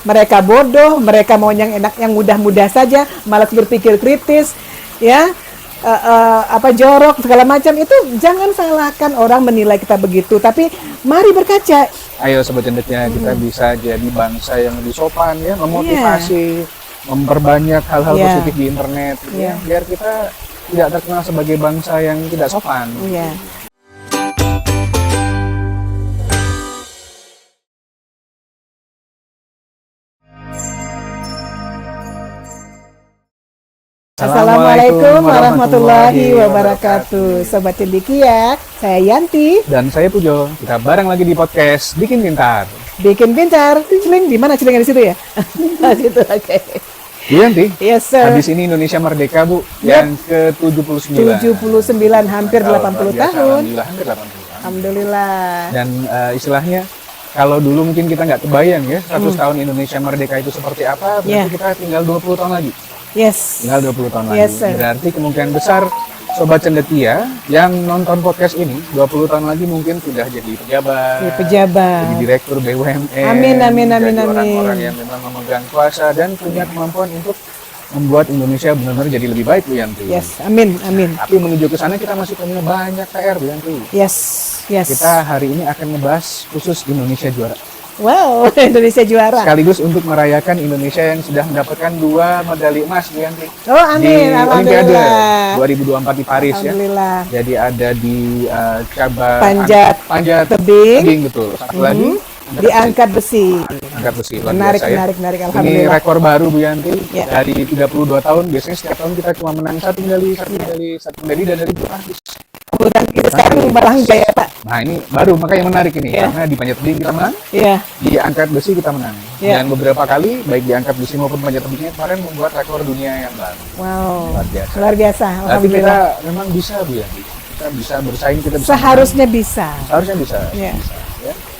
mereka bodoh, mereka mau yang enak, yang mudah-mudah saja, malas berpikir kritis, ya, jorok segala macam. Itu jangan salahkan orang menilai kita begitu, tapi mari berkaca. Ayo Sobat Cendekia, kita bisa jadi bangsa yang lebih sopan ya, memotivasi, memperbanyak hal-hal positif di internet, ya, biar kita tidak terkenal sebagai bangsa yang tidak sopan. Assalamualaikum warahmatullahi wabarakatuh. Sobat Cendekia, saya Yanti dan saya Pujo. Kita bareng lagi di podcast Bikin Pintar. Bikin Pintar. Celing di mana celingnya di situ ya? Situ, oke. Bu Yanti, yes, sir. Habis ini Indonesia merdeka, Bu, yang ke-79. 79, hampir 80 tahun. Alhamdulillah, hampir 80 tahun. Alhamdulillah. Dan istilahnya, kalau dulu mungkin kita nggak kebayang ya, 100 tahun Indonesia merdeka itu seperti apa, berarti kita tinggal 20 tahun lagi. Yes. Tinggal 20 tahun yes, lagi. Sir. Berarti kemungkinan besar Sobat Cendekia yang nonton podcast ini 20 tahun lagi mungkin sudah jadi pejabat, jadi direktur BUMN, amin. Orang-orang yang memang memegang kuasa dan punya kemampuan untuk membuat Indonesia benar-benar jadi lebih baik, Bu Yanti. Yes, amin. Tapi menuju ke sana kita masih punya banyak PR, Bu Yanti. Yes. Kita hari ini akan ngebahas khusus Indonesia juara. Wow, Indonesia juara. Sekaligus untuk merayakan Indonesia yang sudah mendapatkan 2 medali emas, Bu Yanti. Oh, amin. Di Olimpiade 2024 di Paris ya. Jadi ada di cabang panjat tebing, betul. Satu lagi diangkat besi. Angkat besi. Menarik, alhamdulillah. Ini rekor baru, Bu Yanti. Dari 32 tahun, biasanya setiap tahun kita cuma menang satu medali dan dari Paris. Dan kita sekarang berangga ya, Pak. Nah, ini baru, makanya menarik ini. Karena di panjat tebing kita menang, di angkat besi kita menang. Dan beberapa kali, baik di angkat besi maupun panjat tebingnya, kemarin membuat rekor dunia yang baru. Wow, luar biasa. Tapi kita memang bisa, Bu Yanti. Kita bisa bersaing, kita bisa seharusnya bisa. Seharusnya bisa. Ya.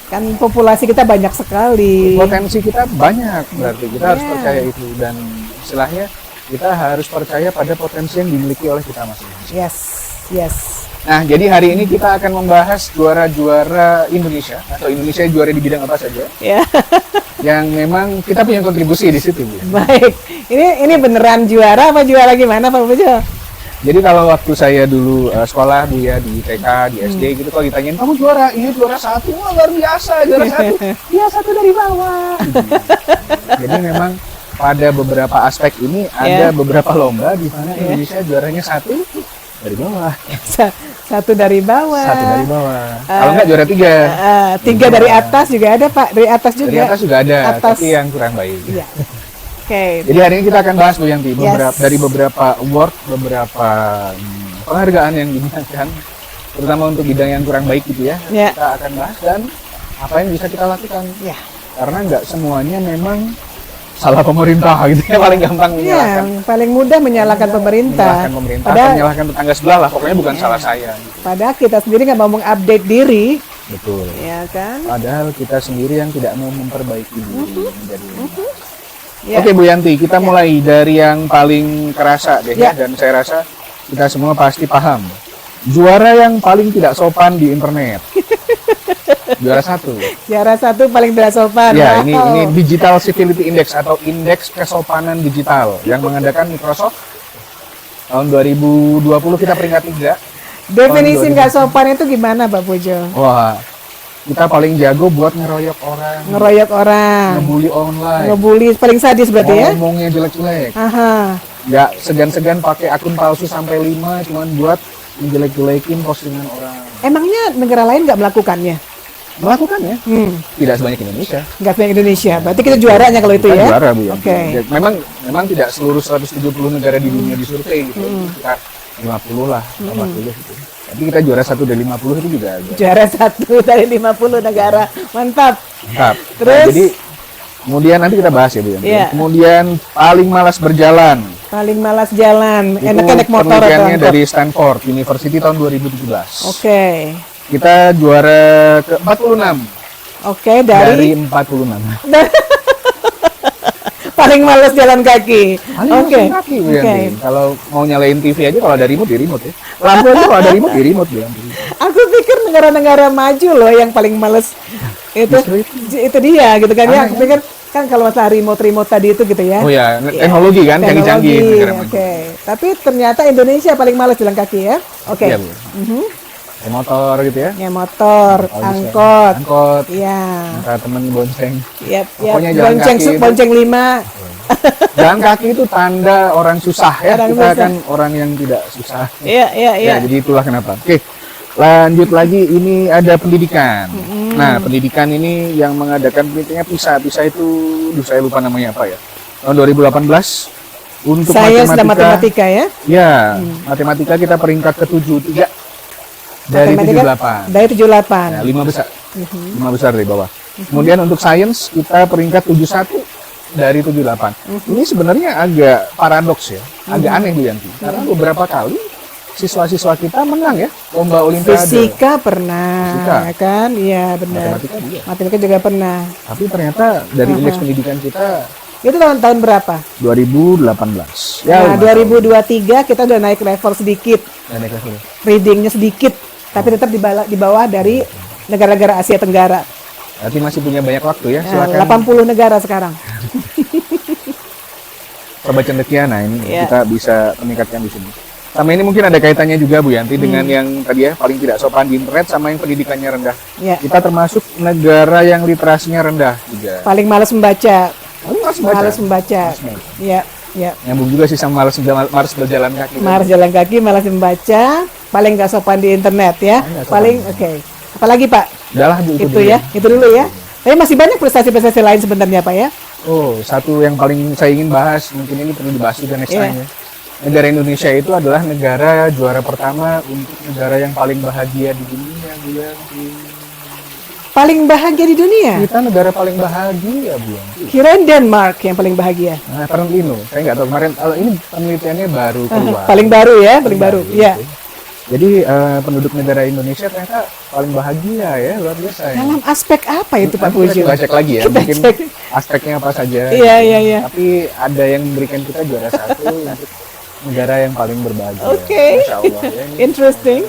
Kan populasi kita banyak sekali. Potensi kita banyak, berarti kita harus percaya itu. Dan istilahnya, kita harus percaya pada potensi yang dimiliki oleh kita masing-masing. Yes. Nah, jadi hari ini kita akan membahas juara-juara Indonesia atau Indonesia juara di bidang apa saja. Yang memang kita punya kontribusi di situ, Bu. Baik. Ini beneran juara apa juara gimana, Pak Pujo? Jadi kalau waktu saya dulu sekolah, Bu ya, di TK, di SD gitu, kalau ditanyain kamu juara, iya juara 1, wah luar biasa, juara 1. Iya, 1 dari bawah. Jadi memang pada beberapa aspek ini ada beberapa lomba di mana Indonesia juaranya 1 dari bawah. 1 dari bawah. Kalau enggak juara 3. 3 dari atas juga ada, Pak. Dari atas juga. Dari atas juga ada, tapi yang kurang baik. Jadi hari ini kita akan bahas, Bu Yanti, dari beberapa award, beberapa penghargaan yang dimintakan, terutama untuk bidang yang kurang baik gitu ya. Kita akan bahas dan apa yang bisa kita lakukan. Karena nggak semuanya memang salah pemerintah gitu ya, paling gampang menyalahkan. Paling mudah menyalahkan pemerintah. Menyalahkan tetangga sebelah lah, pokoknya bukan salah saya. Padahal kita sendiri nggak mau mengupdate diri. Betul. Ya kan? Padahal kita sendiri yang tidak mau memperbaiki diri. Oke, Bu Yanti, kita mulai dari yang paling kerasa deh ya, dan saya rasa kita semua pasti paham. Juara yang paling tidak sopan di internet. Juara 1. Juara 1 paling tidak sopan. Ya, ini Digital Civility Index atau indeks kesopanan digital yang mengadakan Microsoft tahun 2020, kita peringkat 3. Definisi nggak sopan itu gimana, Pak Pujo? Wah, kita paling jago buat ngeroyok orang, ngebully online, paling sadis berarti ya? Ngomongnya jelek-jelek. Nggak segan-segan pakai akun palsu sampai 5 cuman buat menjelek-jelekin postingan orang. Emangnya negara lain nggak melakukannya? Melakukannya. Tidak sebanyak Indonesia. Nggak sebanyak Indonesia. Berarti kita juaranya kalau itu ya? Juara, Bu. Memang tidak seluruh 170 negara di dunia disurvei gitu. Kita 50 lah, 40 gitu. Tapi kita juara 1 dari 50 itu juga ada. Juara 1 dari 50 negara. Mantap. Terus? Nah, jadi kemudian nanti kita bahas ya, Bu. Kemudian paling malas berjalan. Paling malas jalan. Enak-enak motor. Penelitiannya dari Stanford University tahun 2017. Kita juara ke-46. Dari 46. Paling males jalan kaki. Kaki, Bu Yanti. Kalau mau nyalain TV aja, kalau ada remote, di remote ya. Lampu aja kalau ada remote, di remote, Bu Yanti. Aku pikir negara-negara maju loh yang paling males itu dia gitu kan ya. Aku pikir kan kalau masalah remote tadi itu gitu ya. Oh ya, teknologi kan, canggih-canggih. Oke. Tapi ternyata Indonesia paling malas jalan kaki ya. Oke. Iya, Bu. Kayak motor gitu ya. Ya motor, angkot. Angkot. Iya. Minta temen bonceng. Yap, Pokoknya jalan bonceng, kaki itu- bonceng 5. Jalan kaki itu tanda orang susah ya. Orang Kita susah. kan orang yang tidak susah. Iya. Ya, jadi itulah kenapa. Oke, lanjut lagi. Ini ada pendidikan. Nah, pendidikan ini yang mengadakan penelitiannya PISA. PISA itu, saya lupa namanya apa ya. Tahun 2018 untuk Sains dan matematika ya. Ya, matematika kita peringkat ke-73 dari Matematika 78. Dari 78. Nah, 5 besar. 5 besar dari bawah. Kemudian untuk sains kita peringkat 71 dari 78. Ini sebenarnya agak paradoks ya, agak aneh Bu Yanti. Karena beberapa kali siswa-siswa kita menang ya lomba olimpiade. Fisika pernah, Fisika. ya kan? Iya benar. Matematika juga. Matematika juga pernah. Tapi ternyata dari indeks pendidikan kita Itu tahun berapa? 2018. Nah, 5 tahun. 2023 kita udah naik level sedikit, Dan naik level. readingnya sedikit, tapi tetap di bawah dari negara-negara Asia Tenggara. Berarti masih punya banyak waktu ya. Nah, Silakan 80 negara sekarang. coba cendekia. Nah, ini Iya. kita bisa meningkatkan di sini. Sama ini mungkin ada kaitannya juga Bu Yanti dengan yang tadi ya paling tidak sopan di internet sama yang pendidikannya rendah. Ya, Kita termasuk negara yang literasinya rendah juga. paling malas membaca. Malas Malas membaca. Ya, ya. Nyambung juga sih sama malas berjalan kaki. Malas jalan kaki, malas membaca, paling nggak sopan di internet ya. Nggak sopan. Paling oke. Apalagi Pak? Udahlah Bu, Itu dulu ya, itu dulu ya. Tapi masih banyak prestasi-prestasi lain sebenarnya Pak ya. Oh, satu yang paling saya ingin bahas, mungkin ini perlu dibahas juga next Iya. time ya. Negara Indonesia itu adalah negara juara pertama untuk negara yang paling bahagia di dunia, Bu Yanti. Paling bahagia di dunia. Kita negara paling bahagia, Bu Yanti. Kirain Denmark yang paling bahagia. Nah, currently no. Saya nggak tahu kemarin, kalau ini penelitiannya baru keluar. Paling baru ya, paling baru. Ya. Jadi penduduk negara Indonesia ternyata paling bahagia ya, luar biasa ya. Dalam aspek apa itu Pak Nanti Pujo? kita cek lagi ya, Kita mungkin cek. aspeknya apa saja. Iya, iya, iya. Tapi ada yang memberikan kita juara satu untuk negara yang paling berbahagia. Oke. Masya Allah ya. Ini Interesting.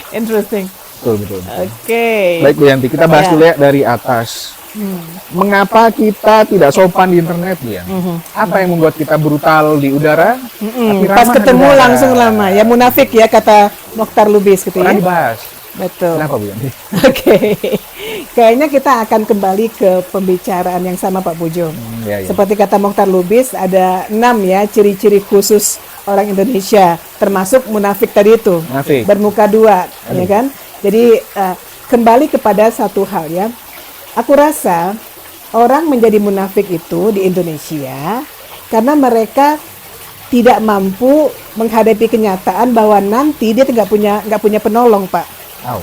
Interesting. betul, betul. Oke. Baik Bu Yanti, kita bahas Ya. dulu ya dari atas. Mengapa kita tidak sopan di internet, Bu Yanti? Apa yang membuat kita brutal di udara? tapi Pas ramah ketemu di darat? langsung lama. Ya munafik ya kata Mokhtar Lubis gitu Pernah ya. dibahas. Betul. Kenapa Bu Yanti? Oke. Kayaknya kita akan kembali ke pembicaraan yang sama Pak Pujo. Ya, ya. Seperti kata Mokhtar Lubis, ada 6 ya ciri-ciri khusus orang Indonesia, termasuk munafik tadi itu. Munafik. Bermuka dua, ya kan? Jadi kembali kepada satu hal ya. Aku rasa orang menjadi munafik itu di Indonesia karena mereka tidak mampu menghadapi kenyataan bahwa nanti dia nggak punya penolong, Pak. Au.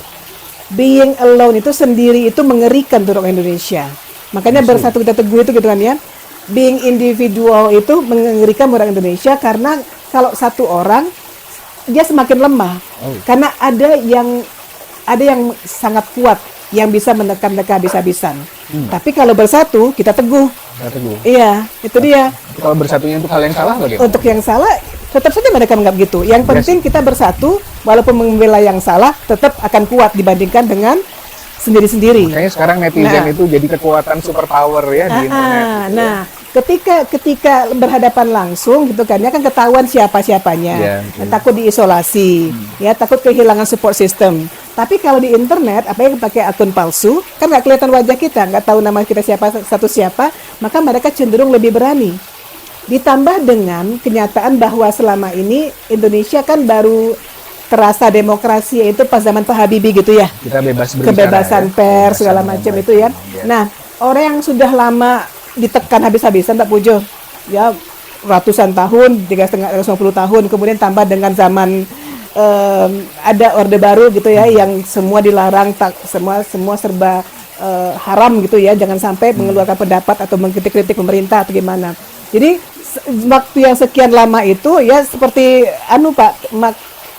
Being alone itu sendiri itu mengerikan untuk orang Indonesia. Makanya bersatu kita teguh itu gitu kan ya. Being individual itu mengerikan orang Indonesia karena kalau satu orang dia semakin lemah. Oh. Karena ada yang sangat kuat yang bisa menekan-nekan habis-habisan. Tapi kalau bersatu kita teguh. Saya teguh. Iya, itu dia. Kalau bersatunya untuk hal yang salah bagaimana? Untuk yang salah tetap saja mereka menganggap gitu. Yang penting kita bersatu walaupun membela yang salah tetap akan kuat dibandingkan dengan sendiri-sendiri. Kayaknya sekarang netizen Nah. itu jadi kekuatan superpower ya di internet. Nah, ketika berhadapan langsung gitu kan ya kan ketahuan siapa-siapanya. Iya, betul. Takut diisolasi, ya takut kehilangan support system. Tapi kalau di internet apa yang pakai akun palsu, kan nggak kelihatan wajah kita, nggak tahu nama kita siapa, status siapa, maka mereka cenderung lebih berani. Ditambah dengan kenyataan bahwa selama ini Indonesia kan baru terasa demokrasi yaitu pas zaman Pak Habibie gitu ya. Kita bebas berbicara. Kebebasan ya. pers segala Kebebasan macam yang itu ya. baik. Nah, orang yang sudah lama ditekan habis-habisan Pak Pujo, ya ratusan tahun, 350 tahun, kemudian tambah dengan zaman ada orde baru gitu ya, yang semua dilarang, semua serba haram gitu ya, jangan sampai mengeluarkan pendapat atau mengkritik-kritik pemerintah atau gimana. Jadi waktu yang sekian lama itu ya seperti Pak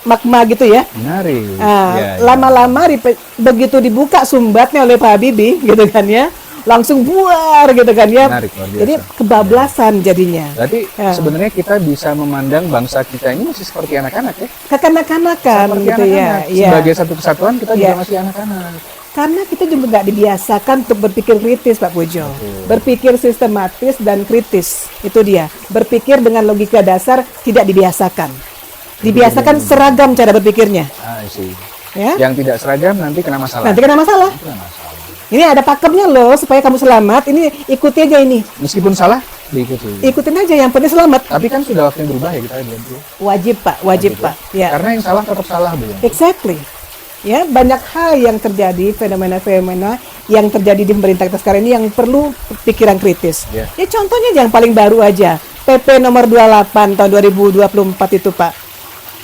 magma gitu ya. Menarik. Nah, Ya, ya. lama-lama begitu dibuka sumbatnya oleh Pak Habibie gitu kan ya, langsung buar gitu kan ya. Menarik, luar biasa. Jadi kebablasan jadinya. Berarti Ya. sebenarnya kita bisa memandang bangsa kita ini masih seperti anak-anak ya. Kekanak-kanakan Seperti gitu ya. anak-anak. Iya. Sebagai satu kesatuan kita Iya. juga masih anak-anak. Karena kita juga nggak dibiasakan untuk berpikir kritis, Pak Pujo. Berpikir sistematis dan kritis, itu dia. Berpikir dengan logika dasar tidak dibiasakan. Dibiasakan seragam cara berpikirnya. Ya? Yang tidak seragam nanti kena masalah. Nanti kena masalah. Ini ada pakemnya loh, supaya kamu selamat. Ini ikuti aja ini. Meskipun salah, diikuti. Ikutin aja, yang penting selamat. Tapi kan sudah waktunya berubah ya kita lihat dulu. Wajib Pak, wajib Pak. Ya. Karena yang salah tetap salah, Bu. Exactly. Ya, banyak hal yang terjadi, fenomena-fenomena yang terjadi di pemerintah kita sekarang ini yang perlu pikiran kritis. Ya. Ya contohnya yang paling baru aja, PP nomor 28 tahun 2024 itu Pak.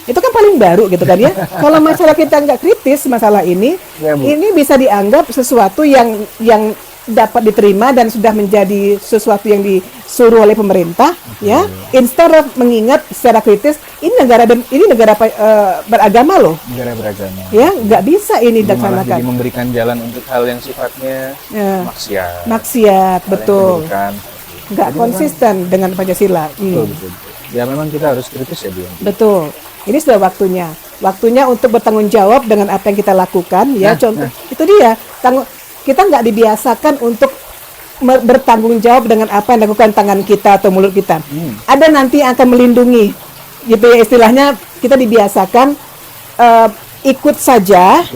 Itu kan paling baru gitu kan ya. Kalau masalah kita nggak kritis masalah ini, Ya, Bu. ini bisa dianggap sesuatu yang dapat diterima dan sudah menjadi sesuatu yang disuruh oleh pemerintah, ya. Instead of mengingat secara kritis, ini negara beragama loh. Negara beragama. Ya, nggak bisa ini Jadi malah dilaksanakan. jadi memberikan jalan untuk hal yang sifatnya Ya. maksiat. Maksiat, Hal yang betul. keburukan. Nggak Jadi konsisten dengan Pancasila. Betul, betul. Ya memang kita harus kritis ya, Bu. Betul. Ini sudah waktunya. Waktunya untuk bertanggung jawab dengan apa yang kita lakukan. Ya, contoh. Itu dia. Kita nggak dibiasakan untuk bertanggung jawab dengan apa yang dilakukan tangan kita atau mulut kita. Ada nanti yang akan melindungi. Gitu ya, istilahnya kita dibiasakan ikut saja.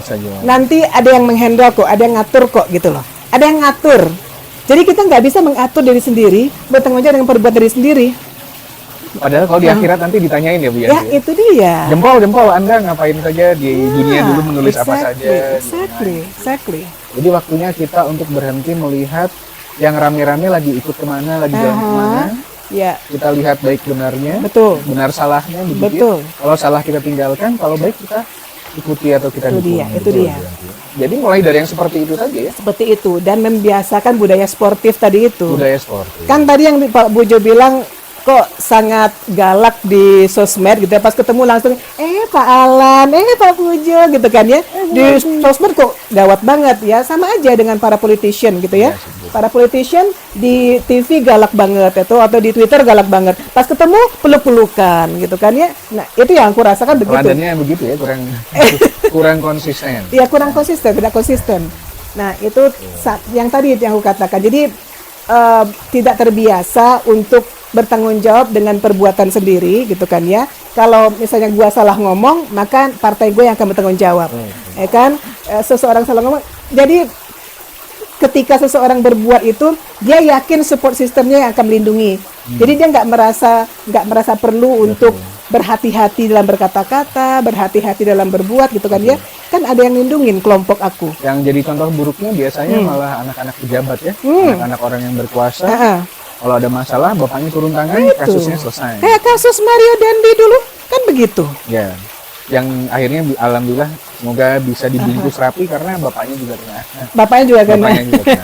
Nanti ada yang menghandle kok, ada yang ngatur kok gitu loh. Ada yang ngatur. Jadi kita nggak bisa mengatur diri sendiri, bertanggung jawab dengan perbuatan diri sendiri. Padahal kalau di akhirat nanti ditanyain ya, Bu ya. Ya, itu dia. Jempol, Anda ngapain saja di dunia dulu, menulis apa saja. Exactly. Jadi waktunya kita untuk berhenti melihat yang rame-rame lagi ikut kemana, lagi jalan kemana. Ya. Kita lihat baik benarnya, Betul. benar salahnya, begitu. Betul. Kalau salah kita tinggalkan, kalau baik kita ikuti atau kita Itu dukung. dia, itu dia. Jadi mulai dari yang seperti itu saja ya. Seperti itu, dan membiasakan budaya sportif tadi itu. Budaya sportif. Kan tadi yang Pak Bujo bilang kok sangat galak di sosmed gitu ya, pas ketemu langsung Pak Alan, Pak Pujo gitu kan ya. Di sosmed kok gawat banget ya, sama aja dengan para politician gitu ya. Para politician di TV galak banget atau di Twitter galak banget. Pas ketemu peluk-pelukan gitu kan ya. Nah, itu yang aku rasakan begitu. Teladannya begitu ya, kurang konsisten. Iya, kurang konsisten, tidak konsisten. Nah, itu yang tadi yang aku katakan. Jadi tidak terbiasa untuk bertanggung jawab dengan perbuatan sendiri gitu kan ya. Kalau misalnya gua salah ngomong, maka partai gue yang akan bertanggung jawab. Ya kan? Seseorang salah ngomong. Jadi ketika seseorang berbuat itu, dia yakin support sistemnya yang akan melindungi. Jadi dia nggak merasa perlu untuk berhati-hati dalam berkata-kata, berhati-hati dalam berbuat gitu kan ya. Kan ada yang lindungin kelompok aku. Yang jadi contoh buruknya biasanya malah anak-anak pejabat ya, anak-anak orang yang berkuasa. Kalau ada masalah, bapaknya turun tangan, kasusnya selesai. Kayak kasus Mario Dandi dulu, kan begitu. Ya, yang akhirnya alhamdulillah semoga bisa dibungkus rapi karena bapaknya juga kena. Bapaknya juga kena.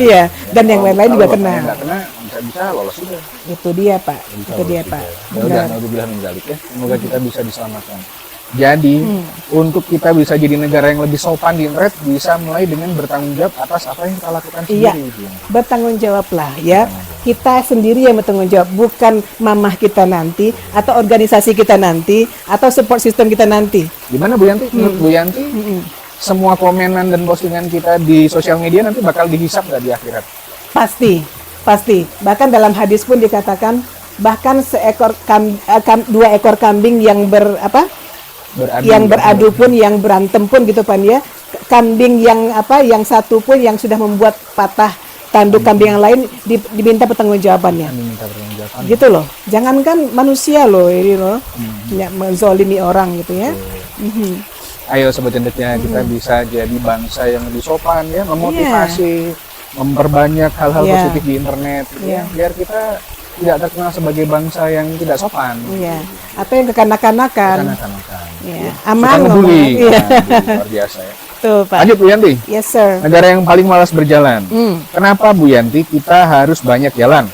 Iya, dan yang lain-lain juga kena. Nggak kena, bisa lolos juga. Itu dia Pak, itu dia Pak. Udah, alhamdulillah menjalik ya. Semoga kita bisa diselamatkan. Jadi, untuk kita bisa jadi negara yang lebih sopan di internet, bisa mulai dengan bertanggung jawab atas apa yang kita lakukan Iya, sendiri. bertanggung jawablah ya. Kita sendiri yang bertanggung jawab, bukan mamah kita nanti, atau organisasi kita nanti, atau support system kita nanti. Gimana Bu Yanti? Menurut Bu Yanti, semua komenan dan postingan kita di sosial media nanti bakal dihisap nggak di akhirat? Pasti. Bahkan dalam hadis pun dikatakan, bahkan dua ekor kambing yang beradu pun, yang berantem pun gitu Pan ya. Kambing yang satu pun yang sudah membuat patah tanduk kambing yang lain diminta pertanggungjawabannya. Gitu loh. Jangankan manusia loh ini loh. Menzolimi orang gitu ya. Ayo Sobat Cendeknya, kita bisa jadi bangsa yang lebih sopan ya, memotivasi, memperbanyak hal-hal positif di internet gitu ya. Biar kita tidak terkenal sebagai bangsa yang tidak sopan. Iya. Atau yang kekanak-kanakan. Iya. Aman loh. Iya. Luar biasa ya. Tuh, Pak. Lanjut Bu Yanti. Yes, sir. Negara yang paling malas berjalan. Kenapa Bu Yanti kita harus banyak jalan?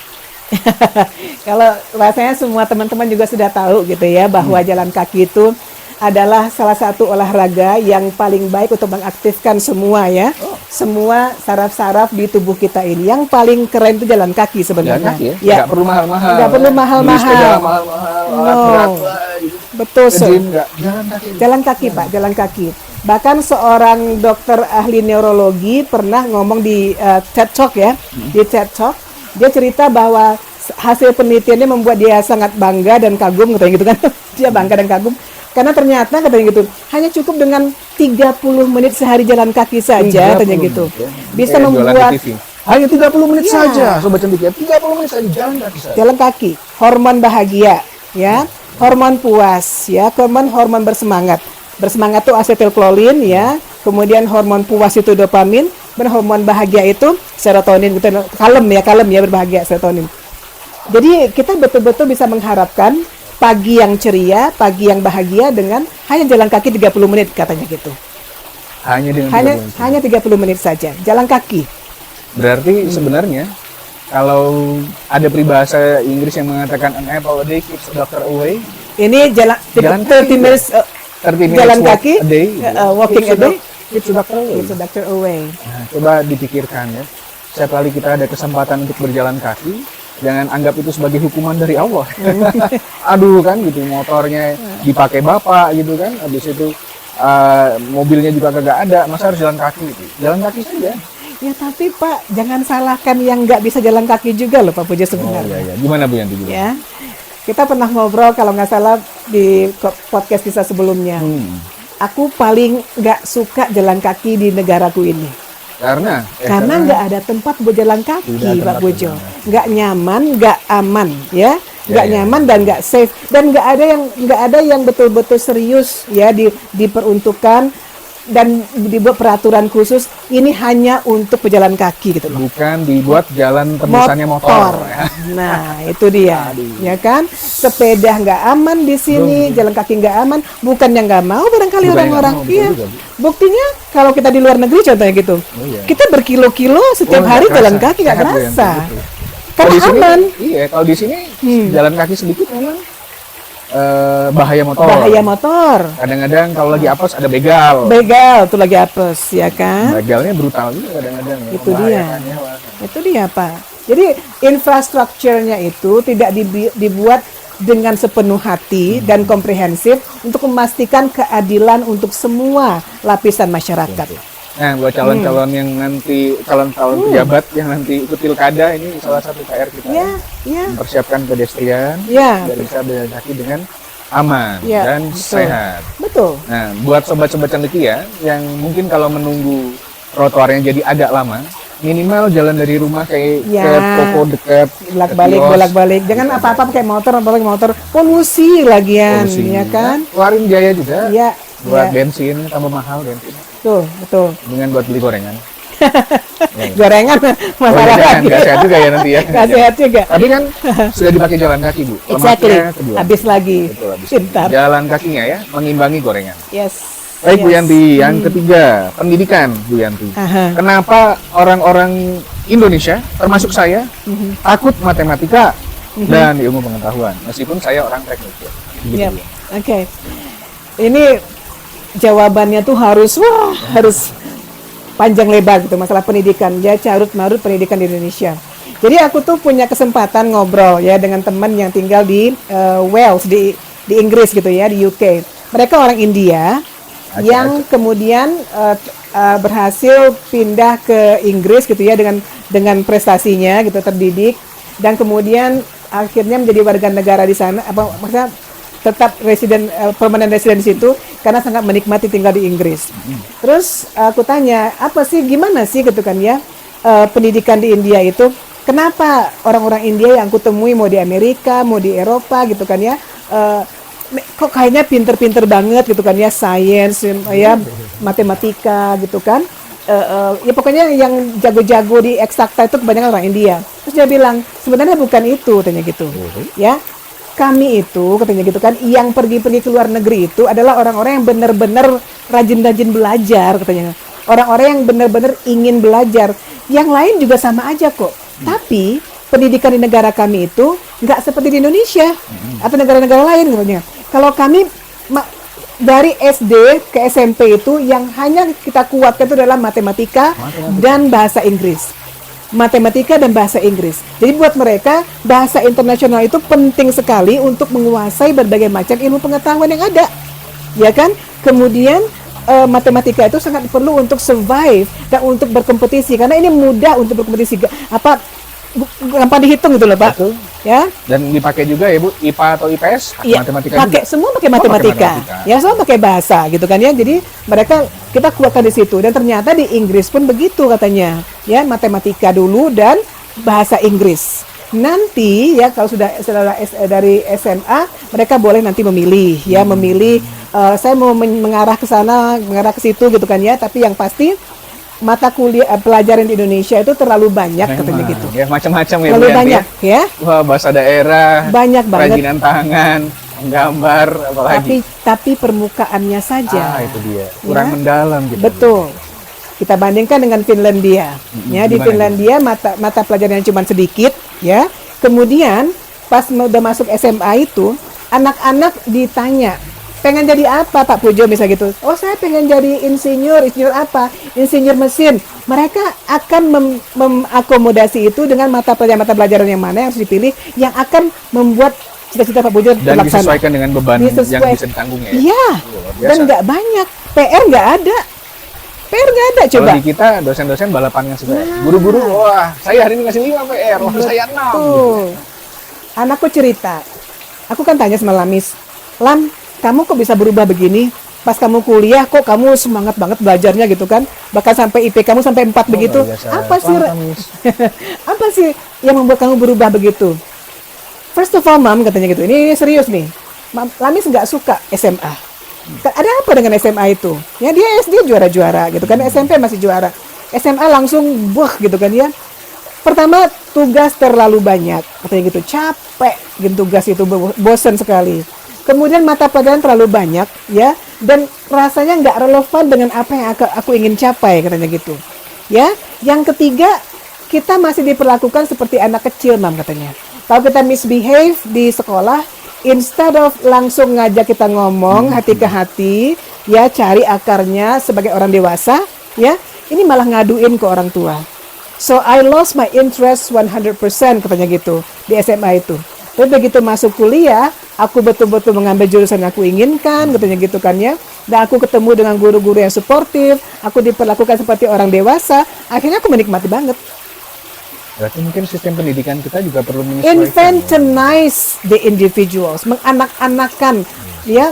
Kalau rasanya semua teman-teman juga sudah tahu gitu ya, bahwa jalan kaki itu adalah salah satu olahraga yang paling baik untuk mengaktifkan semua ya. Semua saraf-saraf di tubuh kita ini. Yang paling keren itu jalan kaki sebenarnya. Jalan kaki ya? Nggak perlu mahal-mahal. Nggak perlu mahal-mahal. Berat lah, gitu. Betul, sir. Jalan kaki. Jalan kaki Pak, jalan kaki. Bahkan seorang dokter ahli neurologi pernah ngomong di TED Talk ya, di TED Talk, dia cerita bahwa hasil penelitiannya membuat dia sangat bangga dan kagum katanya gitu kan. Dia bangga dan kagum karena ternyata katanya gitu, hanya cukup dengan 30 menit sehari jalan kaki saja katanya gitu. Ya. Bisa Kayak membuat hanya 30 menit Iya. saja, Sobat Cantik ya. 30 menit saja jalan kaki saja. jalan kaki, hormon bahagia ya, hormon puas ya, hormon bersemangat. Bersemangat itu asetilkolin ya, kemudian hormon puas itu dopamin, dan hormon bahagia itu serotonin gitu. Kalem ya berbahagia serotonin. Jadi kita betul-betul bisa mengharapkan pagi yang ceria, pagi yang bahagia dengan hanya jalan kaki 30 menit katanya gitu. Hanya dengan 30 menit. Hanya 30 menit saja jalan kaki. Berarti sebenarnya kalau ada peribahasa Inggris yang mengatakan an apple a day keeps the doctor away, Ini jalan 30 minutes 30 minutes jalan walk kaki, a day, walking a day, keeps the doctor away. keeps the doctor away. Nah, coba dipikirkan ya. Setiap kali kita ada kesempatan untuk berjalan kaki, jangan anggap itu sebagai hukuman dari Allah. Aduh kan gitu, motornya dipakai bapak gitu kan, habis itu mobilnya juga kagak ada, masa harus jalan kaki gitu. Jalan kaki saja. Ya tapi Pak, jangan salahkan yang nggak bisa jalan kaki juga loh Pak Pujo sebenarnya. Iya. Gimana Bu Yanti? Ya, kita pernah ngobrol kalau nggak salah di podcast kita sebelumnya. Aku paling nggak suka jalan kaki di negaraku ini. Karena nggak ada tempat buat jalan kaki, Tidak ada Pak tempat Pujo. berjalan. Nggak nyaman, nggak aman, ya. Nggak Ya. nyaman dan nggak safe, dan nggak ada yang betul-betul serius ya diperuntukkan dan dibuat peraturan khusus ini hanya untuk pejalan kaki gitu loh. bukan dibuat jalan tembusannya motor. Nah, itu dia. Ya kan? Sepeda nggak aman di sini, jalan kaki nggak aman. Bukan yang nggak mau barangkali Bukan yang orang-orang. nggak mau, Iya. betul juga, Bu. Buktinya kalau kita di luar negeri contohnya gitu. iya. Kita berkilo-kilo setiap Oh, hari nggak jalan kerasa. kaki nggak Sehat, Bu, kerasa. yang begitu. Karena Kalau di sini, aman. Iya, kalau di sini jalan kaki sedikit memang bahaya motor. Bahaya motor. Kadang-kadang kalau lagi apes ada begal. Begal tuh lagi apes, ya kan? Begalnya brutal juga kadang-kadang. ya, Itu dia. membahayakan nyawa. Itu dia, Pak. Jadi infrastrukturnya itu tidak dibuat dengan sepenuh hati dan komprehensif untuk memastikan keadilan untuk semua lapisan masyarakat. Nah, buat calon-calon yang nanti calon-calon pejabat yang nanti ikut pilkada, ini salah satu PR kita. Ya, ya, Mempersiapkan pedestrian ya, biar bisa berjalan kaki dengan aman Ya, dan betul. sehat. betul. Nah, buat sobat-sobat cendekia ya, yang mungkin kalau menunggu trotoarnya jadi agak lama, minimal jalan dari rumah kayak Ya. ke toko dekat, Bolak-balik, ke kios. bolak-balik. Jangan apa-apa pakai motor, polusi lagian, Polusi. ya kan? Keluarin biaya juga Ya, buat ya. bensin, tambah mahal bensin. Betul. Dengan buat beli gorengan. Gorengan masalah Jangan, lagi. nggak sehat juga ya nanti ya. Nggak sehat juga. Tapi kan sudah dipakai jalan kaki, Bu. Exactly. Lemaknya kedua. Habis lagi. Betul, habis. Pintar. Jalan kakinya ya, mengimbangi gorengan. Yes. Baik, Bu Yes. Yanti. Yang ketiga, pendidikan, Bu Yanti. Aha. Kenapa orang-orang Indonesia, termasuk saya, takut matematika dan ilmu pengetahuan, meskipun saya orang teknik ya. Begitu, Yap. Bu. Oke. Ini jawabannya tuh harus panjang lebar gitu masalah pendidikan. Ya carut marut pendidikan di Indonesia. Jadi aku tuh punya kesempatan ngobrol ya dengan teman yang tinggal di Wales di Inggris gitu ya, di UK. Mereka orang India yang kemudian berhasil pindah ke Inggris gitu ya dengan prestasinya gitu, terdidik dan kemudian akhirnya menjadi warga negara di sana, maksudnya tetap permanent resident di situ karena sangat menikmati tinggal di Inggris. Terus aku tanya, apa sih, gimana sih gitu kan ya pendidikan di India itu? Kenapa orang-orang India yang aku temui mau di Amerika, mau di Eropa gitu kan ya, kok kayaknya pinter-pinter banget gitu kan ya, sains ya, matematika gitu kan. Ya pokoknya yang jago-jago di eksakta itu kebanyakan orang India. Terus dia bilang, sebenarnya bukan itu, katanya gitu. Ya, kami itu, katanya gitu kan, yang pergi-pergi ke luar negeri itu adalah orang-orang yang benar-benar rajin-rajin belajar, katanya. Orang-orang yang benar-benar ingin belajar. Yang lain juga sama aja kok. Tapi pendidikan di negara kami itu nggak seperti di Indonesia atau negara-negara lain, katanya. Kalau kami dari SD ke SMP itu yang hanya kita kuatkan itu adalah matematika dan bahasa Inggris. Matematika dan bahasa Inggris. Jadi buat mereka bahasa internasional itu penting sekali untuk menguasai berbagai macam ilmu pengetahuan yang ada, ya kan? Kemudian matematika itu sangat perlu untuk survive dan untuk berkompetisi, karena ini mudah untuk berkompetisi, gampang dihitung gitu loh Pak. Betul. Ya. Dan dipakai juga ya Bu, IPA atau IPS, Iya, matematika pakai juga. semua pakai matematika. Ya, semua pakai bahasa gitu kan ya. Jadi kita kuatkan di situ, dan ternyata di Inggris pun begitu katanya. Ya, matematika dulu dan bahasa Inggris. Nanti ya kalau sudah dari SMA mereka boleh nanti memilih ya, memilih saya mau mengarah ke sana, mengarah ke situ gitu kan ya. Tapi yang pasti mata kuliah pelajaran di Indonesia itu terlalu banyak katanya gitu. Ya, macam-macam ya. Terlalu banyak ya. Wah, bahasa daerah, banyak banget. kerajinan tangan, menggambar, apalagi. Tapi permukaannya saja. Itu dia. Kurang Ya. mendalam gitu. Betul. Kita bandingkan dengan Finlandia. Ya, di Finlandia mata pelajaran cuma sedikit ya. Kemudian pas udah masuk SMA itu, anak-anak ditanya, pengen jadi apa Pak Pujo misalnya gitu. Oh, saya pengen jadi insinyur apa? Insinyur mesin. Mereka akan mengakomodasi itu dengan mata pelajaran yang mana yang harus dipilih, yang akan membuat cita-cita Pak Pujo dan terlaksana. Disesuaikan dengan beban yang bisa ditanggung ya. Iya. Dan nggak banyak. PR nggak ada, coba. Kalau di kita dosen-dosen balapannya suka. Guru-guru, wah saya hari ini ngasih 5 PR, wah saya 6. Tuh. Anakku cerita, aku kan tanya sama Lamis, Lam, kamu kok bisa berubah begini? Pas kamu kuliah kok kamu semangat banget belajarnya gitu kan? Bahkan sampai IP kamu sampai 4 begitu. Apa sih yang membuat kamu berubah begitu? First of all, Mam, katanya gitu. Ini serius nih. Lamis nggak suka SMA. Ada apa dengan SMA itu? Ya dia SD juara-juara gitu kan, SMP masih juara. SMA langsung gitu kan ya. Pertama, tugas terlalu banyak, katanya gitu. Capek gitu tugas itu, bosan sekali. Kemudian mata pelajaran terlalu banyak ya, dan rasanya nggak relevan dengan apa yang aku ingin capai, katanya gitu. Ya, yang ketiga, kita masih diperlakukan seperti anak kecil, Mam, katanya. Kalau kita misbehave di sekolah, instead of langsung ngajak kita ngomong hati ke hati, ya cari akarnya sebagai orang dewasa, ya ini malah ngaduin ke orang tua. So I lost my interest 100%, katanya gitu di SMA itu. Tapi begitu masuk kuliah, aku betul-betul mengambil jurusan yang aku inginkan, katanya gitu kan ya. Dan aku ketemu dengan guru-guru yang suportif, aku diperlakukan seperti orang dewasa, akhirnya aku menikmati banget. Berarti mungkin sistem pendidikan kita juga perlu menyesuaikan. Infantilize the individuals, menganak-anakan, ya,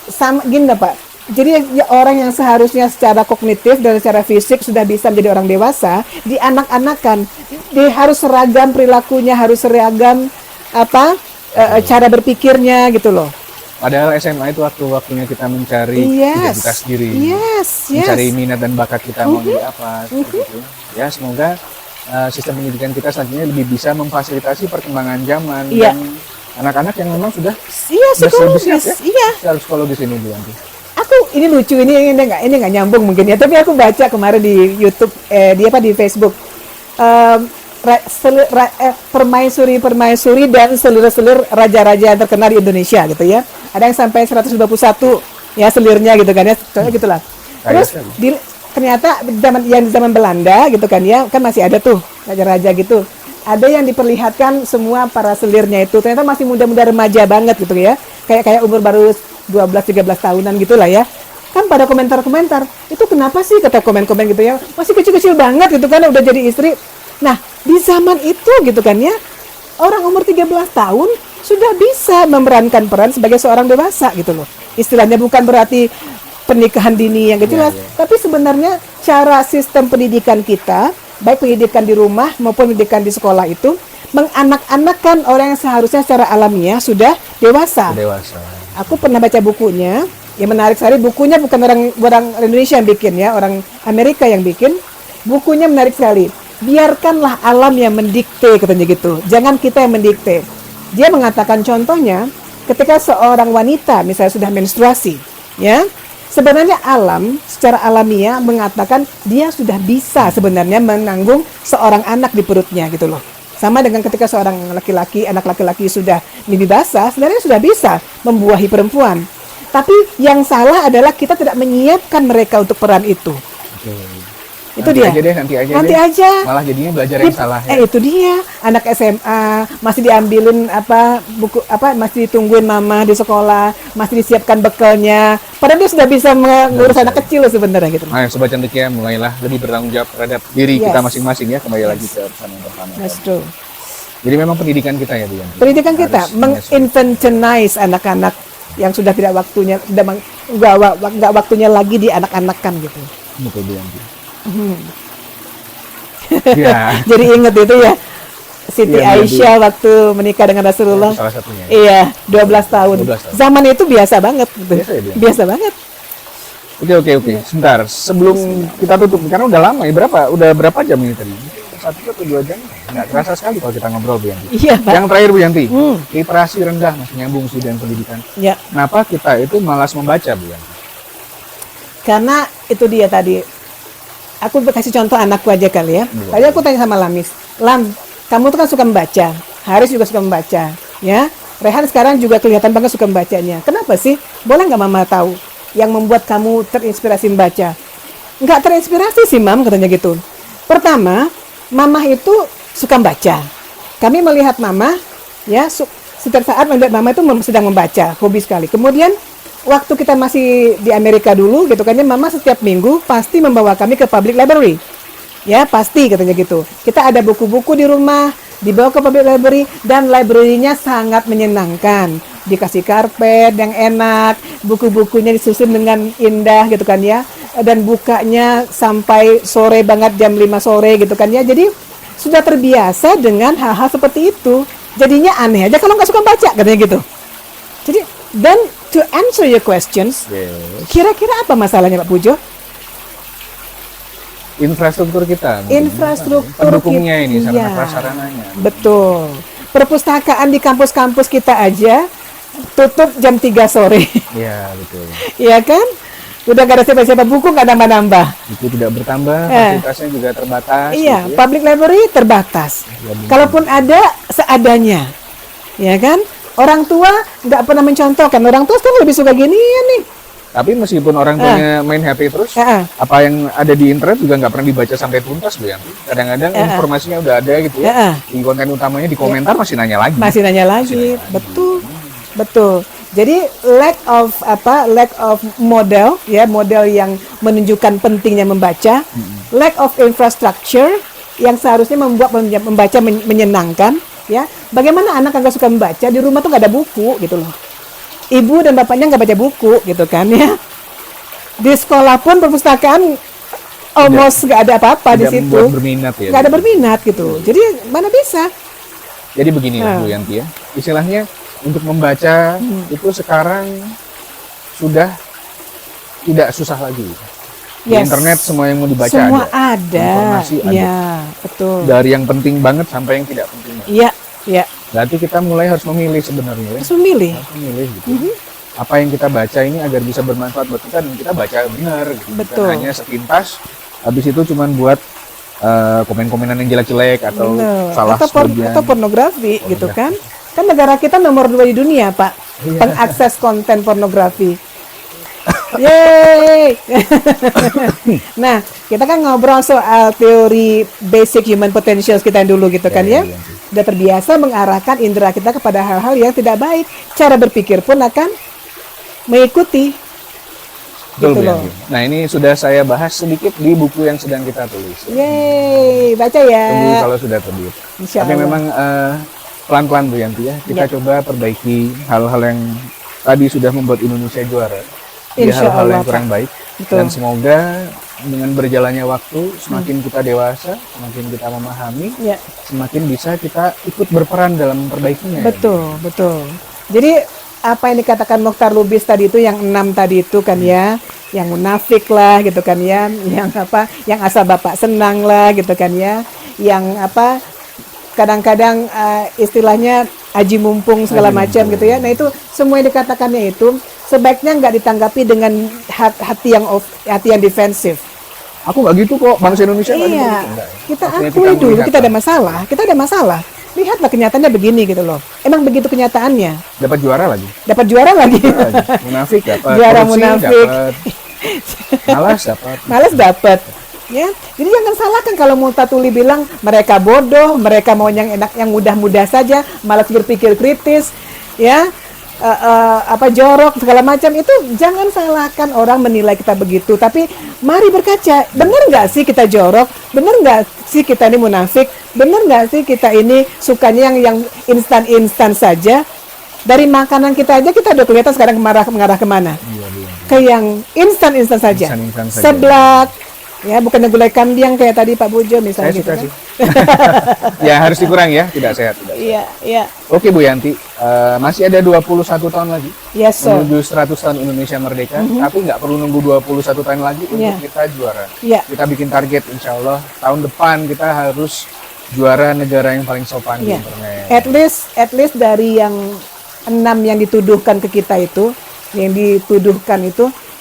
sama gini Pak. Jadi ya, orang yang seharusnya secara kognitif dan secara fisik sudah bisa menjadi orang dewasa, dianak-anakan, dia harus seragam perilakunya, harus seragam cara berpikirnya gitu loh. Padahal SMA itu waktu-waktunya kita mencari identitas diri, mencari minat dan bakat kita mau jadi apa, gitu. Ya semoga sistem pendidikan kita selanjutnya lebih bisa memfasilitasi perkembangan zaman dan anak-anak yang memang sudah psikologis, secara psikologis ini Bu Yanti. Aku ini lucu, ini nggak nyambung mungkin ya, tapi aku baca kemarin di YouTube di Facebook permaisuri dan selir-selir raja-raja yang terkenal di Indonesia gitu ya. Ada yang sampai 121 ya selirnya gitu kan ya, soalnya gitulah. Terus ternyata zaman Belanda gitu kan ya, kan masih ada tuh raja-raja gitu. Ada yang diperlihatkan semua para selirnya itu ternyata masih muda-muda remaja banget gitu ya. Kayak umur baru 12-13 tahunan gitulah ya. Kan pada komentar-komentar, itu kenapa sih kata komen-komen gitu ya, masih kecil-kecil banget gitu kan udah jadi istri. Nah, di zaman itu gitu kan ya, orang umur 13 tahun sudah bisa memerankan peran sebagai seorang dewasa gitu loh. Istilahnya bukan berarti pernikahan dini yang jelas, tapi sebenarnya cara sistem pendidikan kita, baik pendidikan di rumah maupun pendidikan di sekolah itu, menganak-anakan orang yang seharusnya secara alamiah sudah dewasa. Aku pernah baca bukunya, yang menarik sekali, bukunya bukan orang Indonesia yang bikin ya, orang Amerika yang bikin. Bukunya menarik sekali. Biarkanlah alam yang mendikte, katanya gitu. Jangan kita yang mendikte. Dia mengatakan contohnya, ketika seorang wanita misalnya sudah menstruasi, ya, sebenarnya alam secara alamiah mengatakan dia sudah bisa sebenarnya menanggung seorang anak di perutnya gitu loh. Sama dengan ketika seorang laki-laki, anak laki-laki sudah mimpi basah, sebenarnya sudah bisa membuahi perempuan. Tapi yang salah adalah kita tidak menyiapkan mereka untuk peran itu. Itu nanti dia. aja deh, nanti Nanti deh. aja. Malah jadinya belajar yang salah ya. Itu dia. Anak SMA masih diambilin buku masih ditungguin mama di sekolah, masih disiapkan bekalnya. Padahal dia sudah bisa mengurus anak kecil sebenarnya gitu. Nah, Sobat Cantik ya, mulailah lebih bertanggung jawab terhadap diri kita masing-masing ya. Kembali lagi ke pesan yang pertama. That's true. Jadi memang pendidikan kita ya, Bu Yanti. Pendidikan kita menginfantilize anak-anak yang sudah tidak waktunya, nggak waktunya lagi di anak-anakan gitu. Betul, Bu Yanti. Ya. Jadi inget itu ya, Siti Aisyah waktu menikah dengan Rasulullah. Salah satunya. Iya, 12 tahun. Zaman itu biasa banget gitu. Biasa banget. Oke. Sebentar, sebelum kita tutup, karena udah lama ya, udah berapa jam ini tadi? 1 atau 2 jam? Nggak terasa sekali kalau kita ngobrol, Bu Yanti. Iya, Pak. Yang terakhir, Bu Yanti, literasi rendah, masih nyambung sih dengan pendidikan. Ya. Kenapa kita itu malas membaca, Bu Yanti? Karena itu dia tadi. Aku kasih contoh anakku aja kali ya. Tadi aku tanya sama Lamis, Lam, kamu tuh kan suka membaca. Haris juga suka membaca, ya. Rehan sekarang juga kelihatan banget suka membacanya. Kenapa sih? Boleh nggak Mama tahu yang membuat kamu terinspirasi membaca? Nggak terinspirasi sih, Mam, katanya gitu. Pertama, Mama itu suka membaca. Kami melihat Mama, ya, setiap saat melihat Mama itu sedang membaca, hobi sekali. Kemudian waktu kita masih di Amerika dulu gitu kan ya, Mama setiap minggu pasti membawa kami ke public library. Ya, pasti katanya gitu. Kita ada buku-buku di rumah, dibawa ke public library dan library-nya sangat menyenangkan. Dikasih karpet yang enak, buku-bukunya disusun dengan indah gitu kan ya. Dan bukanya sampai sore banget, jam 5 sore gitu kan ya. Jadi sudah terbiasa dengan hal-hal seperti itu. Jadinya aneh aja kalau nggak suka baca katanya gitu. Jadi, dan to answer your questions, kira-kira apa masalahnya Pak Pujo? Infrastruktur kita. Infrastruktur pendukungnya ini, sarana prasarananya. Betul. Perpustakaan di kampus-kampus kita aja tutup jam 3 sore. Iya, betul. Iya kan? Udah gak ada siapa-siapa buku, gak nambah-nambah. Buku tidak bertambah, fasilitasnya juga terbatas. Iya, gitu ya. public library terbatas. Ya, kalaupun ada, seadanya. Ya kan? Orang tua nggak pernah mencontohkan. Orang tua sekarang lebih suka gini ya nih. Tapi meskipun orang tuanya main HP terus, apa yang ada di internet juga nggak pernah dibaca sampai tuntas, Bu Yanti. Kadang-kadang informasinya udah ada gitu ya. Di konten utamanya di komentar masih nanya lagi. Masih nanya lagi. Betul. Jadi lack of model ya, model yang menunjukkan pentingnya membaca, lack of infrastructure yang seharusnya membuat membaca menyenangkan. Ya, bagaimana anak nggak suka membaca, di rumah tuh nggak ada buku gitu loh. Ibu dan bapaknya nggak baca buku gitu kan ya. Di sekolah pun perpustakaan almost nggak ada apa-apa di situ. Nggak ada berminat gitu. Jadi mana bisa? Jadi begini Bu Yanti ya, istilahnya untuk membaca itu sekarang sudah tidak susah lagi. Di internet semua yang mau dibaca semua ada. Informasi ada. Ya, betul. Dari yang penting banget sampai yang tidak penting banget. Iya. Berarti kita mulai harus memilih sebenarnya. Harus memilih gitu. Apa yang kita baca ini agar bisa bermanfaat buat kita dan kita baca benar. Gitu. Betul. Bukan hanya sepintas, habis itu cuma buat komen-komenan yang jelek-jelek atau salah atau pornografi gitu kan. Kan negara kita nomor 2 di dunia, Pak. Pengakses konten pornografi. Yeay. Nah, kita kan ngobrol soal teori basic human potentials kita dulu gitu kan ya. Udah terbiasa mengarahkan indera kita kepada hal-hal yang tidak baik. Cara berpikir pun akan mengikuti. Betul, gitu loh. Nah, ini sudah saya bahas sedikit di buku yang sedang kita tulis. Yeay, baca ya. Tunggu kalau sudah terbit. Tapi memang pelan-pelan Bu Yanti ya. Kita coba perbaiki hal-hal yang tadi sudah membuat Indonesia juara. Di hal-hal yang kurang baik. Dan semoga dengan berjalannya waktu, semakin kita dewasa, semakin kita memahami, semakin bisa kita ikut berperan dalam memperbaikinya. Betul. Jadi apa yang dikatakan Mokhtar Lubis tadi itu, yang 6 tadi itu kan ya, yang munafik lah gitu kan ya, yang asal bapak senang lah gitu kan ya, yang kadang-kadang istilahnya aji mumpung segala macam gitu ya. Nah itu semua yang dikatakannya itu sebaiknya nggak ditanggapi dengan hati yang defensif. Aku nggak gitu kok, bangsa Indonesia nggak gitu. Kita akui dulu kita ada masalah. Lihatlah kenyataannya begini gitu loh. Emang begitu kenyataannya. Dapat juara lagi. Munafik dapat. Juara munafik. Malas dapat. Ya, jadi jangan salahkan kalau Multatuli bilang mereka bodoh, mereka mau yang enak, yang mudah-mudah saja, malas berpikir kritis, ya, jorok segala macam itu. Jangan salahkan orang menilai kita begitu. Tapi mari berkaca, benar nggak sih kita jorok? Benar nggak sih kita ini munafik? Benar nggak sih kita ini sukanya yang instan-instan saja? Dari makanan kita aja kita udah kelihatan sekarang mengarah kemana? Ke yang instan-instan saja. Seblak. Ya, bukan gulai kambing kayak tadi Pak Bujo misalnya. Saya gitu suka kan. sih. Ya harus dikurangi ya, tidak sehat. Iya, iya. Oke Bu Yanti, masih ada 21 tahun lagi Yes, sir. menuju 100 tahun Indonesia merdeka, tapi nggak perlu nunggu 21 tahun lagi untuk kita juara. Iya. Kita bikin target, insya Allah tahun depan kita harus juara negara yang paling sopan di Iya. internet. At least dari yang 6 yang dituduhkan ke kita itu,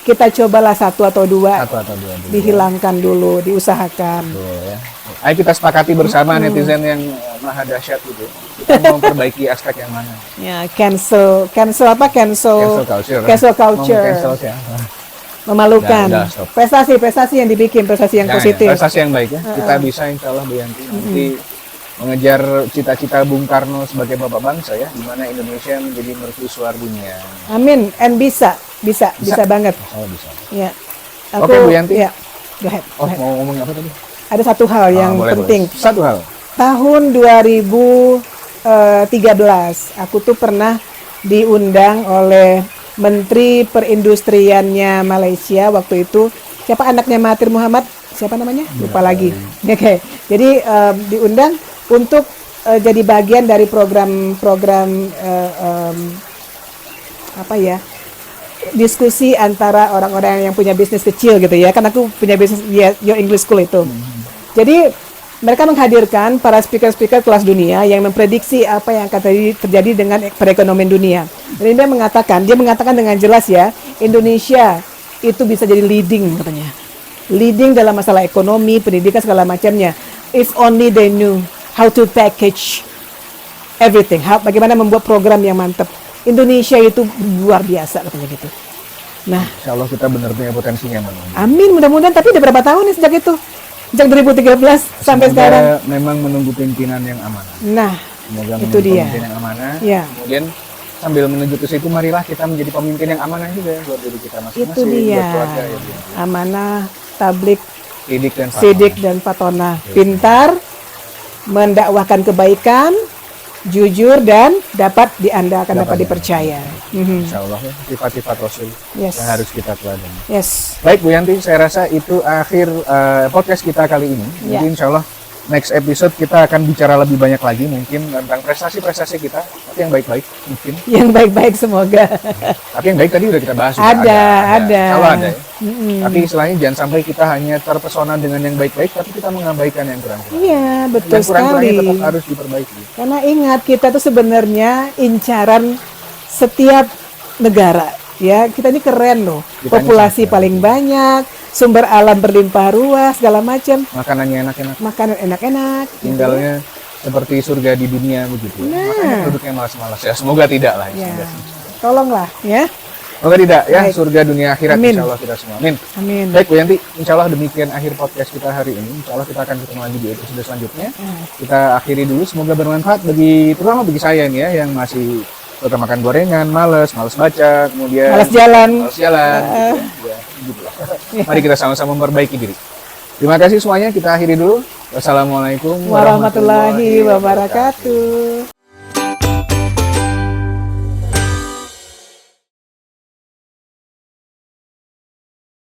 kita cobalah 1 atau 2 Satu atau dua dulu. dihilangkan dulu, diusahakan. Betul, ya. Ayo kita sepakati bersama netizen yang maha dahsyat itu. Kita mau memperbaiki aspek yang mana? Ya, cancel apa? Cancel culture. Cancel Mau culture. cancel siapa? Memalukan. Udah, stop. Prestasi yang dibikin, prestasi yang Jangan, positif. prestasi yang baik ya. Kita bisa insya Allah Bu Yanti nanti mengejar cita-cita Bung Karno sebagai bapak bangsa ya, di mana Indonesia menjadi mercusuar dunia. Amin. And bisa banget. Oh bisa. Ya. Oke, Bu Yanti. Ya. Go ahead. Oh mau ngomong apa tadi? Ada satu hal yang Boleh, penting. boleh. Satu hal. Tahun 2013 aku tuh pernah diundang oleh Menteri Perindustriannya Malaysia waktu itu. Siapa anaknya Mahathir Muhammad? Siapa namanya? Lupa lagi. Oke. Jadi diundang untuk jadi bagian dari program diskusi antara orang-orang yang punya bisnis kecil gitu ya. Kan aku punya bisnis Your English School itu. Jadi mereka menghadirkan para speaker-speaker kelas dunia yang memprediksi apa yang akan terjadi dengan perekonomian dunia. Dan dia mengatakan dengan jelas ya, Indonesia itu bisa jadi leading katanya. Leading dalam masalah ekonomi, pendidikan segala macamnya. If only they knew how to package everything. Bagaimana membuat program yang mantap. Indonesia itu luar biasa katanya gitu. Nah, Insya Allah kita benar punya potensinya. amin mudah-mudahan. Tapi udah berapa tahun nih sejak itu? Sejak 2013 sampai Semoga sekarang. memang menunggu pimpinan yang amanah. Nah, Semoga itu menunggu dia. pemimpin yang amanah. Ya. Kemudian sambil menuju ke situ, marilah kita menjadi pemimpin yang amanah juga buat diri kita masing-masing, Itu dia. buat keluarga ya. Bu. Amanah, tablik, Sidik dan sidik dan fatona. Pintar, mendakwahkan kebaikan, jujur dan dapat dipercaya. Insya Allah ya, sifat-sifat Rasul Yes. yang harus kita teladani. Yes. Baik Bu Yanti, saya rasa itu akhir podcast kita kali ini. Ya. Jadi insya Allah next episode kita akan bicara lebih banyak lagi mungkin tentang prestasi-prestasi kita, tapi yang baik-baik mungkin. Yang baik-baik semoga. Tapi yang baik tadi udah kita bahas. Sudah Ada. Insya Allah ada ya. Tapi istilahnya jangan sampai kita hanya terpesona dengan yang baik-baik, tapi kita mengabaikan yang kurang-kurang. Iya, betul Yang kurang-kurangnya sekali. tetap harus diperbaiki. Karena ingat, kita tuh sebenarnya incaran setiap negara. Ya, kita ini keren loh. Kita ini Populasi sangat paling banyak, sumber alam berlimpah ruah, segala macam. Makanannya enak-enak, Makanan enak-enak. gitu. tinggalnya seperti surga di dunia begitu. Nah. Makanya penduduknya malas-malas ya. Semoga tidak lah. Ya, Semoga. tolonglah ya. Semoga tidak ya, Baik. surga dunia akhirat Amin. insya Allah kita semua. Amin. Amin. Baik Bu Yanti, insya Allah demikian akhir podcast kita hari ini. Insya Allah kita akan ketemu lagi di episode selanjutnya. Kita akhiri dulu, semoga bermanfaat terutama bagi saya nih ya, yang masih suka makan gorengan, males baca, kemudian Malas jalan. Ya, gitu lah. Mari kita sama-sama memperbaiki diri. Terima kasih semuanya, kita akhiri dulu. Wassalamualaikum Warahmatullahi wabarakatuh.